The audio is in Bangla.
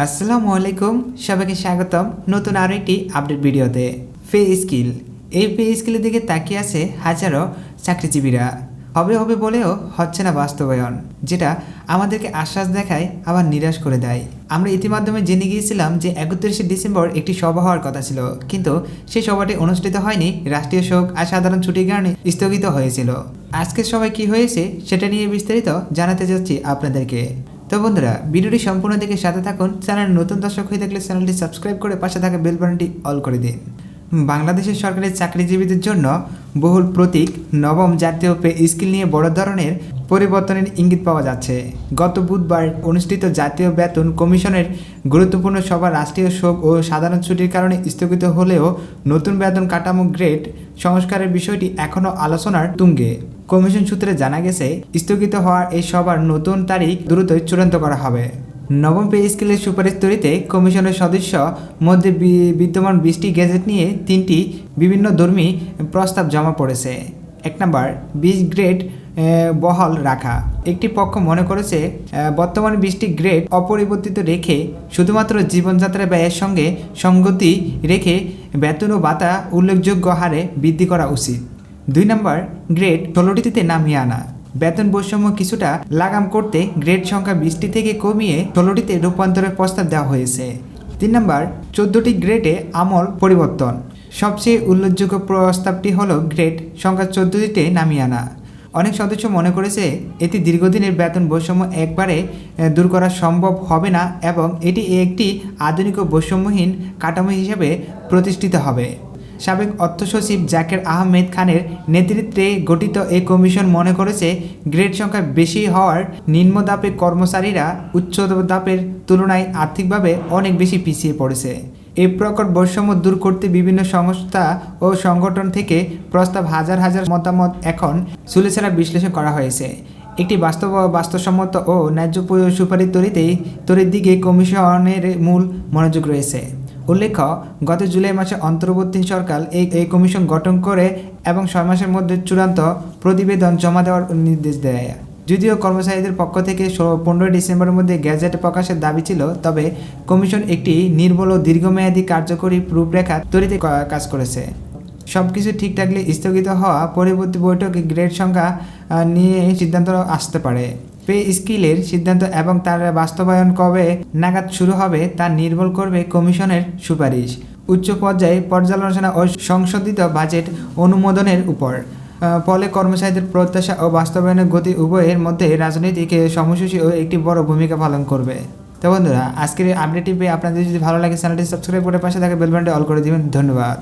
আসসালামু আলাইকুম, সবাইকে স্বাগতম নতুন আরও একটি আপডেট ভিডিওতে। পে স্কিল, এই পে স্কিলের দিকে তাকিয়ে আছে হাজারো চাকরিজীবীরা। হবে হবে বলেও হচ্ছে না বাস্তবায়ন, যেটা আমাদেরকে আশ্বাস দেখায় আবার নিরাশ করে দেয়। আমরা ইতিমাধ্যমে জেনে গিয়েছিলাম যে 31শে ডিসেম্বর একটি সভা হওয়ার কথা ছিল, কিন্তু সেই সভাটি অনুষ্ঠিত হয়নি। রাষ্ট্রীয় শোক আর সাধারণ ছুটির কারণে স্থগিত হয়েছিল। আজকের সভায় কি হয়েছে সেটা নিয়ে বিস্তারিত জানাতে যাচ্ছি আপনাদেরকে। তো বন্ধুরা, ভিডিওটি সম্পূর্ণ দেখে সাথে থাকুন। চ্যানেল নতুন দর্শক হয়ে থাকলে চ্যানেলটি সাবস্ক্রাইব করে পাশে থাকা বেল বাটনটি অল করে দিন। বাংলাদেশের সরকারি চাকরিজীবীদের জন্য বহুল প্রতীক নবম জাতীয় পে স্কিল নিয়ে বড় ধরনের পরিবর্তনের ইঙ্গিত পাওয়া যাচ্ছে। গত বুধবার অনুষ্ঠিত জাতীয় বেতন কমিশনের গুরুত্বপূর্ণ সভা রাষ্ট্রীয় শোক ও সাধারণ ছুটির কারণে স্থগিত হলেও নতুন বেতন কাঠামো গ্রেড সংস্কারের বিষয়টি এখনও আলোচনার তুঙ্গে। কমিশন সূত্রে জানা গেছে, স্থগিত হওয়ার এই সভার নতুন তারিখ দ্রুতই চূড়ান্ত করা হবে। নবম পে স্কেলের সুপারিশ তৈরিতে কমিশনের সদস্য মধ্যে বিদ্যমান 20টি গেজেট নিয়ে 3টি বিভিন্ন ধর্মী প্রস্তাব জমা পড়েছে। 1 নম্বর, 20 গ্রেড বহাল রাখা। একটি পক্ষ মনে করেছে বর্তমানে 20টি গ্রেড অপরিবর্তিত রেখে শুধুমাত্র জীবনযাত্রার ব্যয়ের সঙ্গে সঙ্গতি রেখে বেতন ও ভাতা উল্লেখযোগ্য হারে বৃদ্ধি করা উচিত। 2 নম্বর, গ্রেড 16টিতে নামিয়ে আনা। বেতন বৈষম্য কিছুটা লাগাম করতে গ্রেড সংখ্যা 20টি থেকে কমিয়ে 16টিতে রূপান্তরের প্রস্তাব দেওয়া হয়েছে। 3 নম্বর, 14টি গ্রেডে আমল পরিবর্তন। সবচেয়ে উল্লেখযোগ্য প্রস্তাবটি হলো গ্রেড সংখ্যা 14টিতে নামিয়ে আনা। অনেক সদস্য মনে করেছে এটি দীর্ঘদিনের বেতন বৈষম্য একবারে দূর করা সম্ভব হবে না এবং এটি একটি আধুনিক ও বৈষম্যহীন কাঠামো হিসেবে প্রতিষ্ঠিত হবে। সাবেক অর্থ সচিব জাকের আহমেদ খানের নেতৃত্বে গঠিত এই কমিশন মনে করেছে গ্রেড সংখ্যা বেশি হওয়ার নিম্ন ধাপের কর্মচারীরা উচ্চ ধাপের তুলনায় আর্থিকভাবে অনেক বেশি পিছিয়ে পড়েছে। এই প্রকট বৈষম্য দূর করতে বিভিন্ন সংস্থা ও সংগঠন থেকে প্রস্তাব হাজার হাজার মতামত এখন চুলেছাড়া বিশ্লেষণ করা হয়েছে। একটি বাস্তবসম্মত ও ন্যায্য সুপারিশ তৈরির দিকে কমিশনের মূল মনোযোগ রয়েছে। উল্লেখ্য, গত জুলাই মাসে অন্তর্বর্তী সরকার এই কমিশন গঠন করে এবং 6 মাসের মধ্যে চূড়ান্ত প্রতিবেদন জমা দেওয়ার নির্দেশ দেয়। যদিও কর্মচারীদের পক্ষ থেকে 15 ডিসেম্বরের মধ্যে গ্যাজেট প্রকাশের দাবি ছিল, তবে কমিশন একটি নির্ভুল ও দীর্ঘমেয়াদী কার্যকরী রূপরেখা তৈরিতে কাজ করেছে। সবকিছু ঠিক থাকলে স্থগিত হওয়া পরবর্তী বৈঠকে গ্রেড সংখ্যা নিয়ে সিদ্ধান্ত আসতে পারে। পে স্কিলের সিদ্ধান্ত এবং তার বাস্তবায়ন কবে নাগাদ শুরু হবে তা নির্ভর করবে কমিশনের সুপারিশ, উচ্চ পর্যায়ে পর্যালোচনা ও সংশোধিত বাজেট অনুমোদনের উপর। ফলে কর্মচারীদের প্রত্যাশা ও বাস্তবায়নের গতি উভয়ের মধ্যে রাজনৈতিক সময়সূচিও একটি বড় ভূমিকা পালন করবে। তো বন্ধুরা, আজকের এই আপডেটটি পেয়ে আপনাদের যদি ভালো লাগে চ্যানেলটি সাবস্ক্রাইব করে পাশে থাকা বেল বাটনটি অল করে দিবেন। ধন্যবাদ।